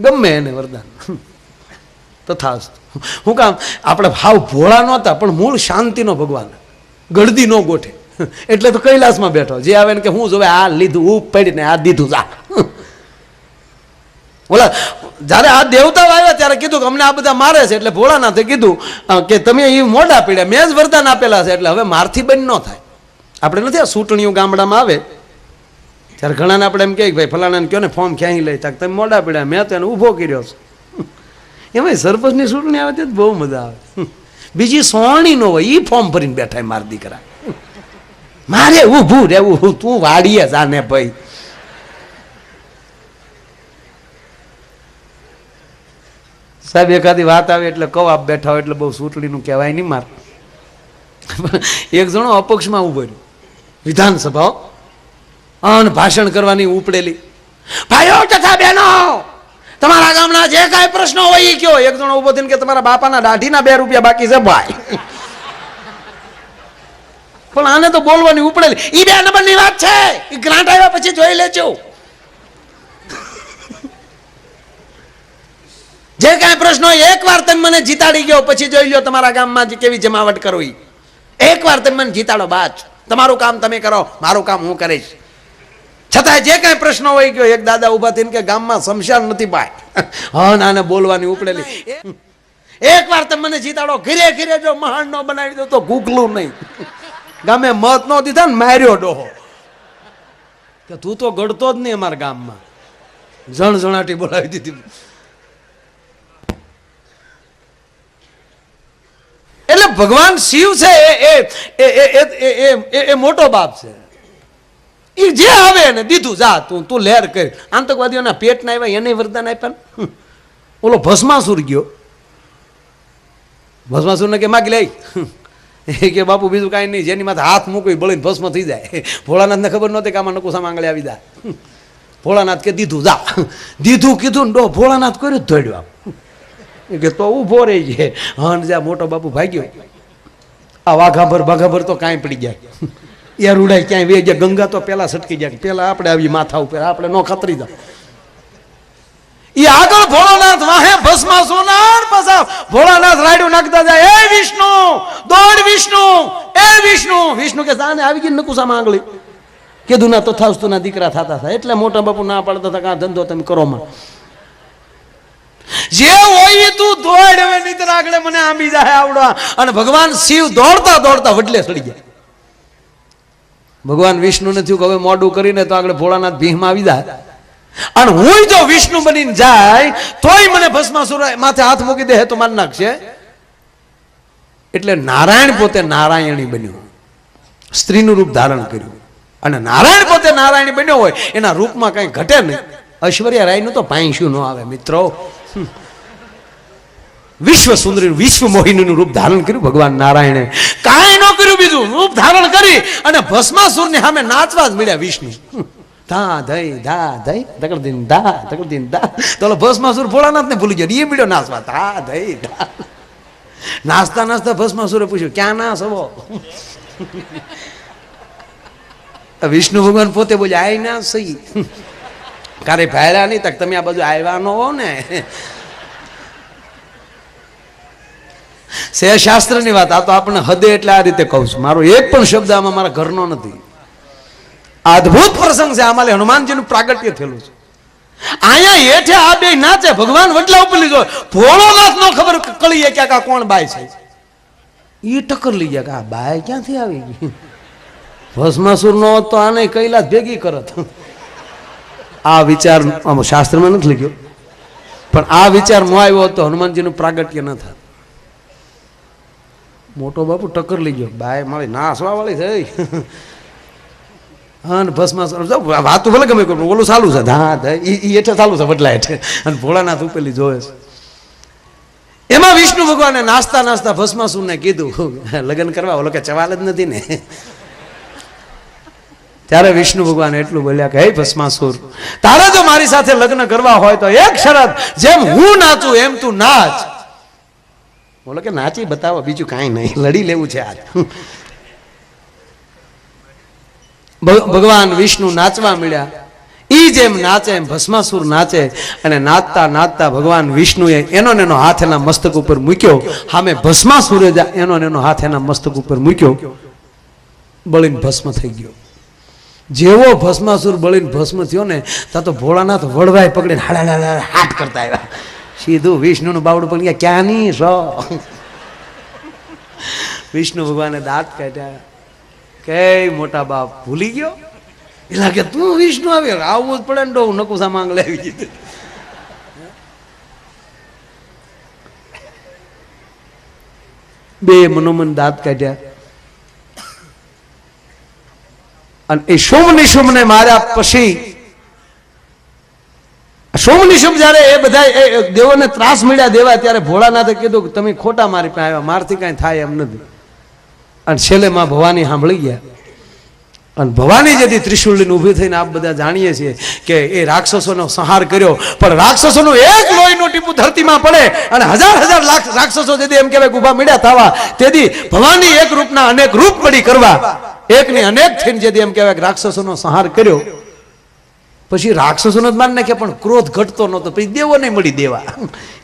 ગમે એને વરદાન તથાસ્તુ. હું કામ આપણે ભાવ ભોળા નહોતા પણ મૂળ શાંતિનો ભગવાન, ગળદી ન ગોઠે. એટલે તો કૈલાસમાં બેઠો, જે આવે ને કે હું જોવે આ લીધું ઉપ પડીને આ દીધું જા. ઓલા જયારે આ દેવતાઓ આવ્યા ત્યારે કીધું કે અમને આ બધા મારે છે, એટલે ભોળાનાથે કીધું કે તમે એ મોઢા પીડ્યા, મેં જ વરદાન આપેલા છે, એટલે હવે મારથી બંધ ન થાય. આપણે નથી આ સૂંટણીઓ ગામડામાં આવે ત્યારે ઘણાને આપણે એમ કહે કે ભાઈ ફલાણાને કહો ને ફોર્મ ક્યાંય લઈ tak તમે મોઢા પીડ્યા, મેં તો એને ઊભો કર્યો છે. એમાં સરપંચની ચૂંટણી આવે તો બહુ મજા આવે. બીજી સોણી ન હોય એ ફોર્મ ભરીને બેઠા માર દીકરા, મારે ઊભું રહેવું, તું વાડીએ જાને ભાઈ. સાહેબ એકાદી વાત આવે એટલે કહો આપ બેઠા હોય એટલે બહુ ચૂંટણીનું કહેવાય નહીં માર. એક જણો અપક્ષમાં ઉભો રહ્યો વિધાનસભા અને ભાષણ કરવાની ઉપડેલી, ભાઈઓ તથા બહેનો તમારા ગામના જે કાંઈ પ્રશ્નો હોય એ કયો. એક જણો ઉભો થઈને કે તમારા બાપાના દાઢીના 2 રૂપિયા બાકી છે ભાઈ. પણ આને તો બોલવાની ઉપડેલી, ઈ 2 નંબરની વાત છે, ઈ ગ્રાન્ટ આવ્યા પછી જોઈ લેજો. જે કાંઈ પ્રશ્ન હોય એકવાર તમે મને જીતાડી ગયો પછી જોઈ લો તમારા ગામમાં કેવી જમાવટ કરવી. એકવાર તમે મને જીતાડો બાદ તમારું કામ તમે કરો, મારું કામ હું કરીશ. છતાંય જે કાંઈ પ્રશ્ન હોય ગયો. એક દાદા ઉભા થઈને કે ગામમાં શમશાન નથી ભાઈ. હા નાને બોલવાની ઉપડેલી, એકવાર તમે મને જીતાડો, ઘરે ઘરે જો મહાન નો બનાવી દો તો ગુગલું નહીં. ગામે મત નો દીધા ને માર્યો ડોહો કે તું તો ગળતો જ નહીં અમારા ગામમાં, જણજણાટી બોલાવી દીધી. એટલે ભગવાન શિવ છે એ મોટો બાપ છે. એ જે આવે ને દીધું જા તું લહેર કરી. આતંકવાદીઓના પેટ ના આવ્યા એને વરદાન આપ્યા. ઓલો ભસ્માસુર ગયો, ભસ્માસુર ને કે માગી લઈ, કે બાપુ બીજું કાંઈ નહીં, જેની માથે હાથ મૂકવી બળીને ભસ્મ થઈ જાય. ભોળાનાથ ને ખબર નહોતી કે આમાં નકુસામાં આંગળી આવી જાય. ભોળાનાથ કે દીધું જા, દીધું કીધું ને ભોળાનાથ કર્યું ધોડ્યું આમ કે તો ઊભો રહી જાય. હન જ્યાં મોટો બાપુ ભાગ્યો, આ વાઘાભર બાઘાભર તો કાંઈ પડી જાય, યાર ઉડાય ક્યાંય વે ગયા. ગંગા તો પેલા સટકી જાય, પેલા આપણે આવી માથા ઉપર, આપણે નો ખતરી જાય. એ આગળ ભોળાનાથ વાહે ભસ્માસુર પાછા ભોળાનાથ રાયડું નાખતા જાય, એ વિષ્ણુ દોડ, વિષ્ણુ એ વિષ્ણુ. વિષ્ણુ કે સાને આવી ગઈ નકુસામાં આંગળી. કીધું ના તો થાવસ્તુ ના દીકરા થતા હતા, એટલે મોટા બાપુ ના પાડતા હતા કે આ ધંધો તમે કરો માં. જે હોય તું દોડ, હવે નીતર આગળ મને આંબી જાય આવડવા. અને ભગવાન શિવ દોડતા દોડતા વડલે સડી ગયા. ભગવાન વિષ્ણુ ને થયું કે હવે મોડું કરીને તો આગળ ભોળાનાથ ભીમમાં આવી જાય. અને હું જો વિષ્ણુ બનીને જાય તોય મને ભસ્માસુર માથે હાથ મૂકી દે તો મારી નાખશે. એટલે નારાયણ પોતે નારાયણી બન્યો, સ્ત્રીનું રૂપ ધારણ કર્યું. અને નારાયણ પોતે નારાયણી બન્યો હોય એના રૂપમાં કઈ ઘટે નહીં. ઐશ્વર્યા રાય નું તો પાંચું ન આવે મિત્રો. વિશ્વ સુંદરી વિશ્વ મોહિનીનું રૂપ ધારણ કર્યું ભગવાન નારાયણે. કાંઈ ન કર્યું બીજું, રૂપ ધારણ કરી અને ભસ્માસુર ને સામે નાચવા જ મળ્યા વિષ્ણુ. ધા ધઈ ધા ધઈ ધકડદીન ધા ધકડદીન ધા. તો ભસ્માસુર ભોળાનાથ ને ભૂલી ગયો, એ મળ્યો નાચવા ધા ધઈ ધા. નાચતા નાચતા ભસ્માસુરે પૂછ્યું ક્યાં નાચ હવો? વિષ્ણુ ભગવાન પોતે બોલ્યા આઈ ના સહી, કારે ભાયરા નહીં તક તમે આ બાજુ આવ્યા ન હો ને. સે શાસ્ત્રની વાત, આ તો આપણે હદે એટલે આ રીતે કહું છું. મારો એક પણ શબ્દ આમાં મારા ઘરનો નથી. અદ્ભુત પ્રસંગ છે, આમાં હનુમાનજીનું પ્રાગટ્ય થયેલું છે. અહીંયા હેઠે આ બે નાચે, ભગવાન વડલા ઉપર લીધો. ભોળોનાથ નો ખબર કળીએ કે આ કોણ બાય છે. ઈ ટક્કર લઈ ગયા કે આ બાય ક્યાંથી આવી ગઈ. ભસ્માસુર નો તો આને કૈલાસ ભેગી કરત. આ વિચાર શાસ્ત્રમાં નથી લખ્યો, પણ આ વિચાર ન આવ્યો તો હનુમાનજીનું પ્રાગટ્ય ન થાય. મોટો બાપુ ટક્કર લઈ ગયો, બાય મારી નાસવા વાળી થઈ. હા ને ભસ્માસુર વાત તો ભલે ગમે ઓલું ચાલુ છે, હા એ હેઠે ચાલુ છે વડલા હેઠે, અને ભોળાનાથ ઉપેલી જોવે છે. એમાં વિષ્ણુ ભગવાને નાસ્તા નાસ્તા ભસ્માસુર ને કીધું લગ્ન કરવા, ઓલો કે ચવાલ જ નથી ને. ત્યારે વિષ્ણુ ભગવાન એટલું બોલ્યા કે હે ભસ્માસુર, તારે જો મારી સાથે લગ્ન કરવા હોય તો એક શરત, જેમ હું નાચું એમ તું નાચ. બોલો કે નાચી બતાવો, બીજું કાંઈ નહીં, લડી લેવું છે આજ. ભગવાન વિષ્ણુ નાચવા મળ્યા. ઈ જેમ નાચે એમ ભસ્માસુર નાચે, અને નાચતા નાચતા ભગવાન વિષ્ણુએ એનો ને એનો હાથ એના મસ્તક ઉપર મૂક્યો. સામે ભસ્માસુરે એનો ને એનો હાથ એના મસ્તક ઉપર મૂક્યો, બળીને ભસ્મ થઈ ગયો. જેવો ભસ્માસુર બળીને ભસ્મ થયો ને, ત્યાં તો ભોળાનાથ વડવાય પકડીને હાથ કરતા આવ્યા. સીધું વિષ્ણુનું બાવડું પકડી ગયા, ક્યાં ની છો? વિષ્ણુ ભગવાને દાંત કાઢ્યા, કે મોટા બાપ ભૂલી ગયો? એટલે કે તું વિષ્ણુ આવ્યો, આવવું જ પડે ને, નકુસા માંગલે આવી દીધું. બે મનોમન દાંત કાઢ્યા, અને એ સોમ નિશુમ ને માર્યા પછી, સોમ નિશુમ જયારે એ બધા દેવોને ત્રાસ મળ્યા દેવા, ત્યારે ભોળાનાથે કીધું કે તમે ખોટા મારી પાસે આવ્યા, મારથી કઈ થાય એમ નથી. અને છેલ્લે માં ભવાની સાંભળી ગયા, અને ભવાની જેથી ત્રિશુળ લઈને ઊભી થઈને આપ બધા જાણીએ છીએ કે એ રાક્ષસોનો સંહાર કર્યો, પણ રાક્ષસોનું એક લોહીનું ટીપું ધરતીમાં પડે અને હજાર હજાર લાખ રાક્ષસો જેથી એમ કહેવાય ઊભા મળ્યા થવા, તેથી ભવાની એક રૂપના અનેક રૂપ પડી કરવા, એકની અનેક થઈને જેથી એમ કહેવાય રાક્ષસોનો સંહાર કર્યો. પછી રાક્ષસોનો જ માન નાખ્યા, પણ ક્રોધ ઘટતો નહોતો. પછી દેવો નહીં મળી દેવા.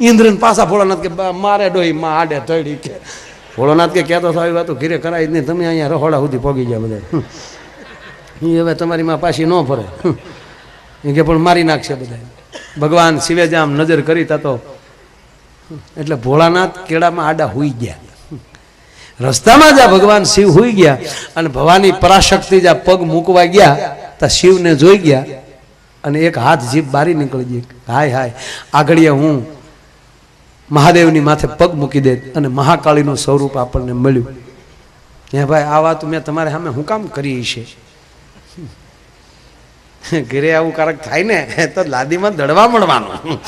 ઇન્દ્રને પાછા ભોળાનાથ કે મારે ડોહી માં આડે તળી કે ભોળાનાથ કે કહેતો તો આવી વાતો ઘીરે કરાય જ નહીં, તમે અહીંયા રહોડા સુધી પહોંચી ગયા બધા. એ હવે તમારી માં પાછી ન ફરે એ કે પણ મારી નાખશે બધા. ભગવાન શિવે જામ નજર કરી તા તો એટલે ભોળાનાથ કેળામાં આડા હુઈ ગયા. રસ્તામાં જ ભગવાન શિવ હુઈ ગયા, અને ભવાની પરાશક્તિ જ્યાં પગ મૂકવા ગયા ત્યાં શિવને જોઈ ગયા, અને એક હાથ જીભ બારી નીકળી ગઈ. હાય હાય, આગળીએ હું મહાદેવની માથે પગ મૂકી દે અને મહાકાળીનું સ્વરૂપ આપણને મળ્યું. હે ભાઈ, આ વાત મેં તમારે સામે હું કામ કરી છે? ઘરે આવું કારક થાય ને તો લાદીમાં દડવા મળવાનું.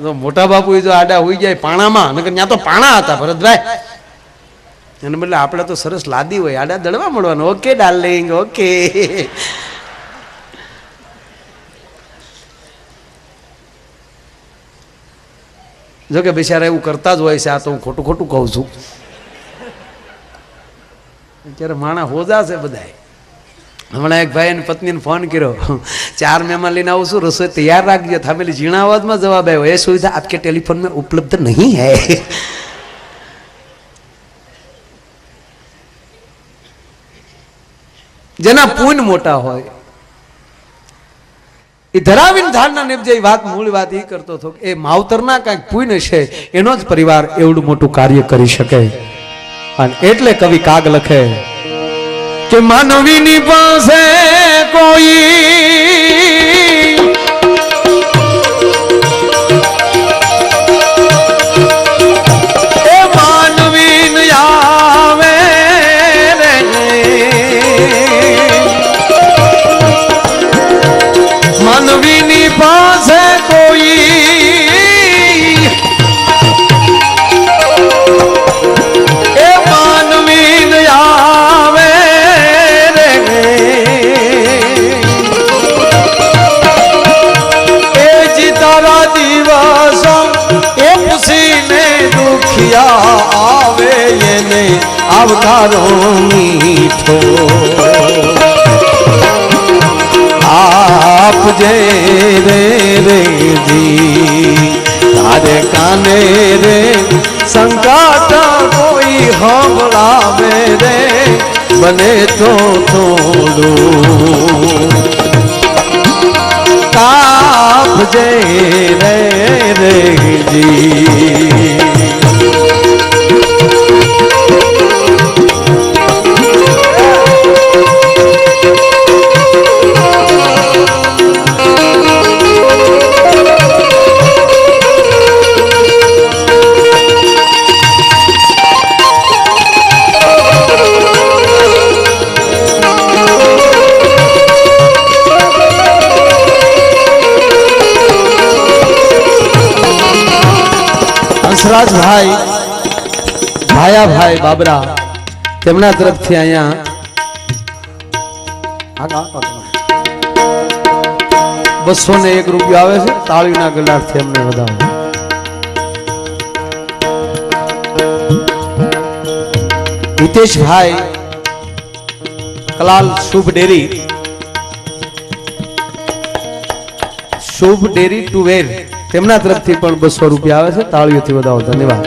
તો મોટા બાપુ જો આડા હોઈ જાય પાણામાં, ત્યાં તો પાણા હતા ભરતભાઈ, એને બદલે આપણે તો સરસ લાદી હોય, આડા દડવા મળવાનું. Okay darling, okay. જો કે બિચારા એવું કરતા જ હોય છે. આ તો હું ખોટું ખોટું કહું છું. અત્યારે માણા હોજા છે બધા. હમણાં એક ભાઈ એની પત્નીને ફોન કર્યો, 4 મહેમાન લઈને આવું છું, રસોઈ તૈયાર રાખજો. થામેલી ઝીણા અવાજમાં જવાબ આવ્યો, એ સુવિધા આપકે ટેલિફોન में उपलब्ध नहीं है. જેના પુણ્ય મોટા હોય એ ધરાવીને ધારના નિપજે. વાત મૂળ વાત એ કરતો હતો કે એ માવતરના કાંઈક પુણ્ય છે, એનો જ પરિવાર એવડું મોટું કાર્ય કરી શકે. અને એટલે કવિ કાગ લખે કે માનવીની પાસે કોઈ એ માનવી આવે રે, માનવીની પાસે કોઈ એ માનવી આવે રે, એ જીતારા દિવસો એ પૂછીને દુખિયા આવે, એને આવતારો મીઠો આપજે રે રેજી, તારે કાને રે સંકટ કોઈ હંભળાવે રે, બને તો થોડું આપજે રે રેજી. હંસરાજભાઈ ભાયાભાઈ બાબરા તેમના તરફથી અહીંયા 201 રૂપિયા આવે છે. તાળીના ગલાટથી અમને વધાવો. હિતેશભાઈ કલાલ શુભ ડેરી શુભ ડેરી ટુ વેર તેમના તરફથી પણ 200 રૂપિયા આવે છે. તાળીઓથી વધાવો. ધન્યવાદ.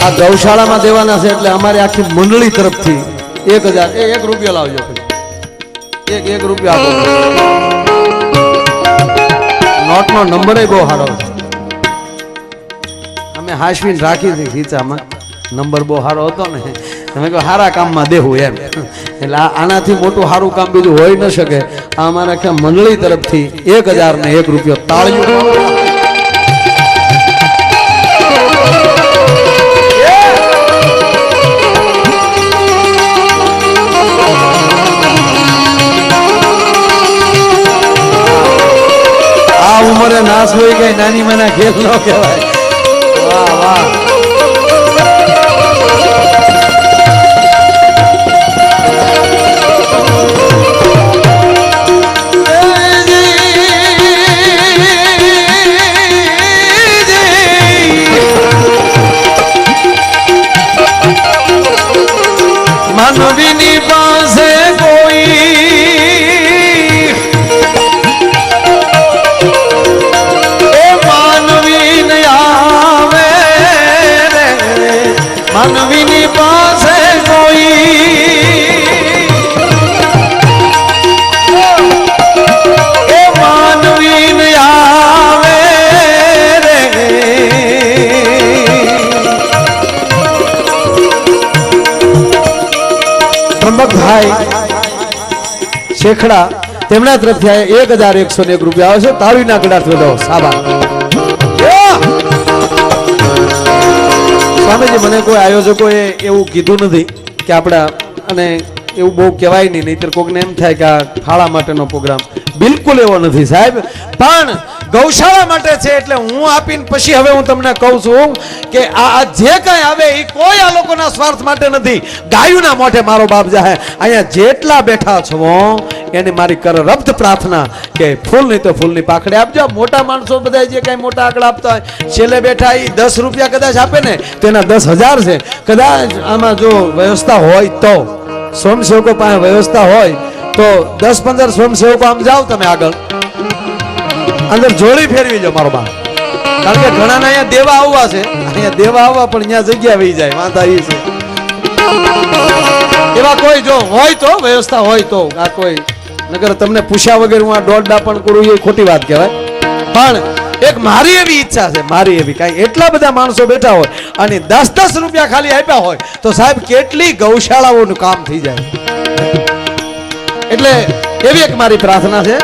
આ ગૌશાળામાં દેવાના છે એટલે અમારી આખી મંડળી તરફથી 1000 1 રૂપિયો લાવજો. એક રૂપિયો આપો. નોટનો નંબર બહુ સારો છે. અમે હાશવીને રાખી હતી ખીચામાં. નંબર બહુ સારો હતો ને તમે કહો સારા કામમાં દેવું એમ. એટલે આનાથી મોટું સારું કામ બીજું હોઈ ન શકે. આ અમારા આખા મંડળી તરફથી 1001 રૂપિયો. તાળીઓ. આ ઉંમરે નાશ હોય ગઈ નાની માના ખેલ ન કહેવાય. વાહ વાહ. માનવીની પાસે કોઈ માનવીની પાસે કોઈ એ માનવી ન આવે રે. ત્રંબકભાઈ શેખડા તેમના તરફથી 1101 રૂપિયા આવે છે. તાળીના ગળાથી વધાવો. સાબા. સ્વામીજી મને કોઈ આયોજકોએ એવું કીધું નથી કે આપણા અને એવું બહુ કહેવાય નહીં, નહીતર કોકને એમ થાય કે આ ફાળા માટેનો પ્રોગ્રામ. બિલકુલ એવો નથી સાહેબ. પણ ગૌશાળા માટે છે એટલે હું આપીને પછી હવે હું તમને કહું છું કે આ જે કાંઈ આવે એ કોઈ આ લોકોના સ્વાર્થ માટે નથી. ગાયુના મોઢે મારો બાપ જાહે. અહીંયા જેટલા બેઠા છો એને મારી કરરબ્ધ પ્રાર્થના કે ફૂલ નહીં તો ફૂલની પાખડી આપજો. મોટા માણસો બધા જે કાંઈ મોટા આંકડા આપતા હોય છેલ્લે બેઠા એ 10 રૂપિયા કદાચ આપે ને તેના 10,000 છે. કદાચ આમાં જો વ્યવસ્થા હોય તો સ્વયંસેવકો પાસે વ્યવસ્થા હોય તો 10-15 સ્વયંસેવકો આમ જાઓ તમે આગળ અંદર જોડી ફેરવી જો મારો બાપ. કારણ કે ઘણા અહીંયા દેવા આવવા છે. અહીંયા દેવા આવવા પણ અહીંયા જગ્યા વહી જાય. વાંધા એ છે. એવા કોઈ જો હોય તો વ્યવસ્થા હોય તો આ કોઈ નગર તમને પૂછ્યા વગર હું આ દોડડા પણ કરું એ ખોટી વાત કહેવાય. પણ એક મારી એવી ઈચ્છા છે, મારી એવી કાંઈ એટલા બધા માણસો બેઠા હોય અને 10-10 રૂપિયા ખાલી આપ્યા હોય તો સાહેબ કેટલી ગૌશાળાઓનું કામ થઈ જાય. એટલે એવી એક મારી પ્રાર્થના છે.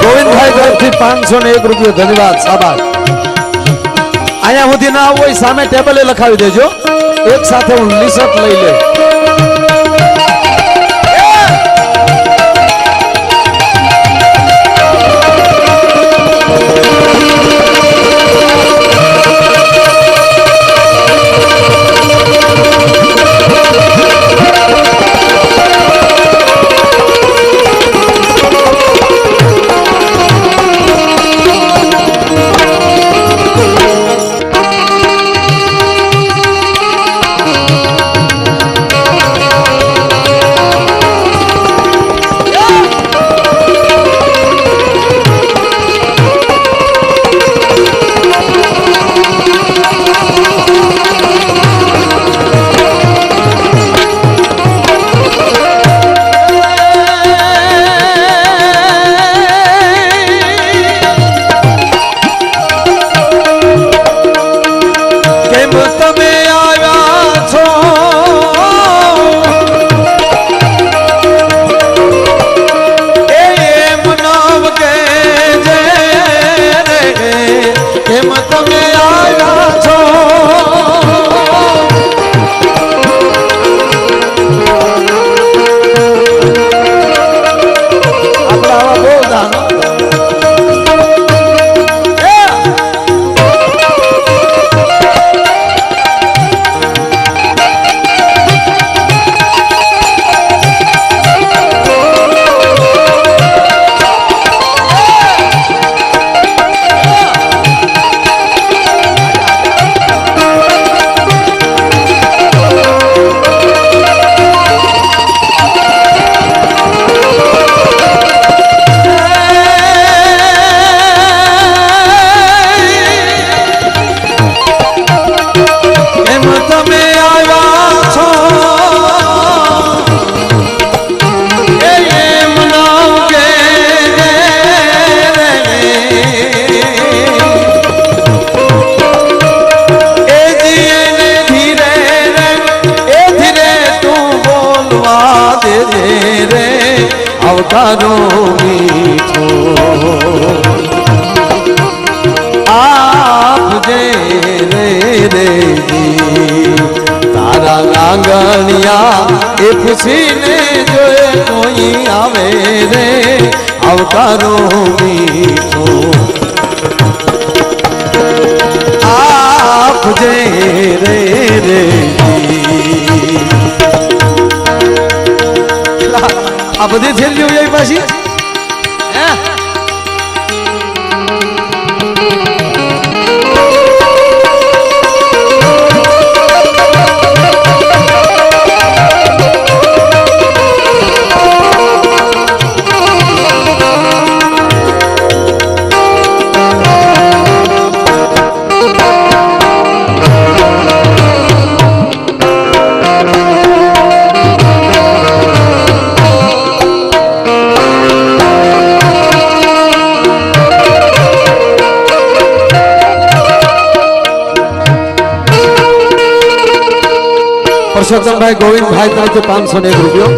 ગોવિંદભાઈ તરફથી 501 રૂપિયો. ધન્યવાદ. સાબાદ. અહીંયા સુધી ના હોય સામે ટેબલે લખાવી દેજો. એક સાથે હું લિસ્ટ લઈ લે. આવકારો મીઠો આપજે રે દેવી તારા લાગણિયા એ પૂછીને જોએ કોઈ આવે રે આવકારો મીઠો આપજે રે દેવી આ બધી થેલીઓ આવી પાછી પરસોત્તમભાઈ ગોવિંદભાઈ તરફથી 501 રૂપિયો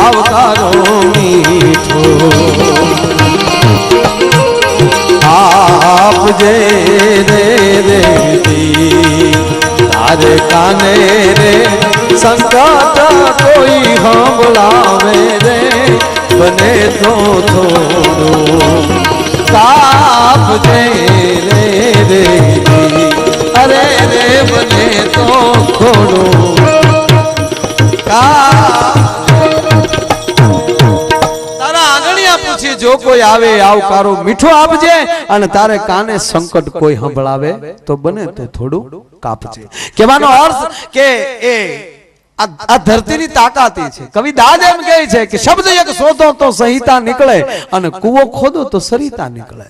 આવકારો મીઠો આપજે રે દેવી તારે કાને રે સંકટ કોઈ સંભળાવે રે બને તો થોડું કાપજે રે દેવી અરે રે બને તો થોડું જો કોઈ આવે આવકારો મીઠો આપજે અને તારે કાને સંકટ કોઈ સંભળાવે તો બને તો થોડું કાપજે કહેવાનો અર્થ કે એ આ ધરતીની તાકાત છે કવિ દાદ એમ કહે છે કે શબ્દ એક શોધો તો સંહિતા નીકળે અને કૂવો ખોદો તો સરિતા નીકળે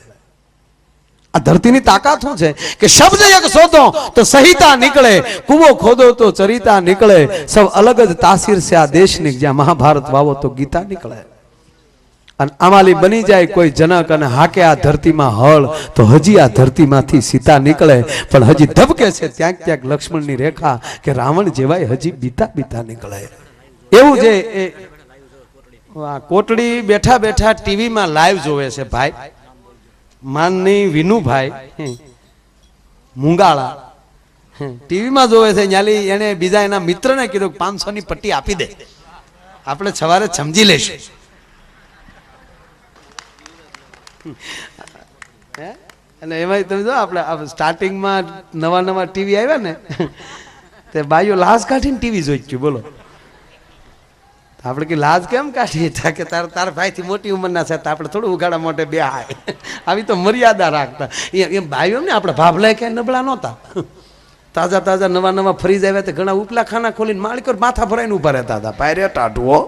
આ ધરતીની તાકાત શું છે કે શબ્દ એક શોધો તો સંહિતા નીકળે કૂવો ખોદો તો ચરિતા નીકળે સબ અલગ જ તાસીર છે આ દેશની જ્યાં મહાભારત વાવો તો ગીતા નીકળે અને આમાલી બની જાય કોઈ જનક અને હાકે આ ધરતીમાં હળ તો હજી આ ધરતીમાંથી સીતા નીકળે પણ હજી ધબકે છે ક્યાંક ક્યાંક લક્ષ્મણની રેખા કે રાવણ જેવાય હજી બીતા બીતા નીકળે એવું છે એ કોટડી બેઠા બેઠા ટીવીમાં લાઈવ જોવે છે ભાઈ માનની વિનુભાઈ મુંગાળા ટીવીમાં જોવે છે ન્યાલી એને બીજા એના મિત્રને કીધું 500 ની પટ્ટી આપી દે આપણે સવારે સમજી લેશું અને એમાં તમે જો આપણે સ્ટાર્ટિંગમાં નવા ટીવી આવ્યા ને તે બાઈઓ લાશ કાઢીને ટીવી જોઈ ગયું બોલો આપણે કે લાજ કેમ કાઢીએ કે તાર ભાઈથી મોટી ઉંમરના છે આપણે થોડું ઉગાડા મોટે બે હાય આવી તો મર્યાદા રાખતા એમ ભાઈઓ ને આપણે ભાભલાય ક્યાંય નબળા નહોતા તાજા તાજા નવા ફ્રીજ આવ્યા તે ઘણા ઉપલા ખાના ખોલીને માલિકો માથા ભરાઈને ઉભા રહેતા હતા પાયરે ટાઢવો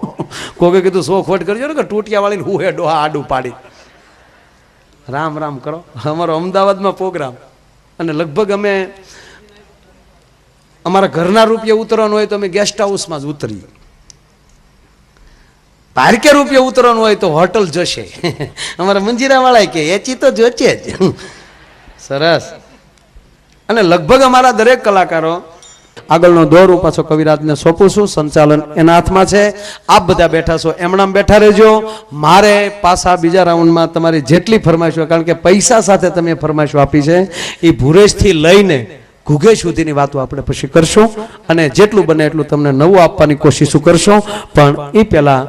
કોકે કીધું સો ખોટ કરજો ને કે ટૂટિયા વાળીને હું હે ડોહા આડું પાડી રામ રામ કરો અમારો અમદાવાદમાં પ્રોગ્રામ અને લગભગ અમે અમારા ઘરના રૂપિયા ઉતરવાનું હોય તો અમે ગેસ્ટ હાઉસમાં જ ઉતરીએ ભારકે રૂપિયા ઉતરવાનું હોય તો હોટલ જશે અમારા મંજીરા વાળા કે એચી તો જોશે જ સરસ અને લગભગ અમારા દરેક કલાકારો આગળનો દોર હું પાછો કવિરાજને સોંપું છું, સંચાલન એના હાથમાં છે. આપ બધા બેઠા છો એમણામ બેઠા રહેજો. મારે પાછા બીજા રાઉન્ડમાં તમારી જેટલી ફરમાઈશો, કારણ કે પૈસા સાથે તમે ફરમાઈશો આપી છે, એ ભુરેશથી લઈને ઘુઘે સુધીની વાતો આપણે પછી કરશું અને જેટલું બને એટલું તમને નવું આપવાની કોશિશ કરશો. પણ એ પહેલા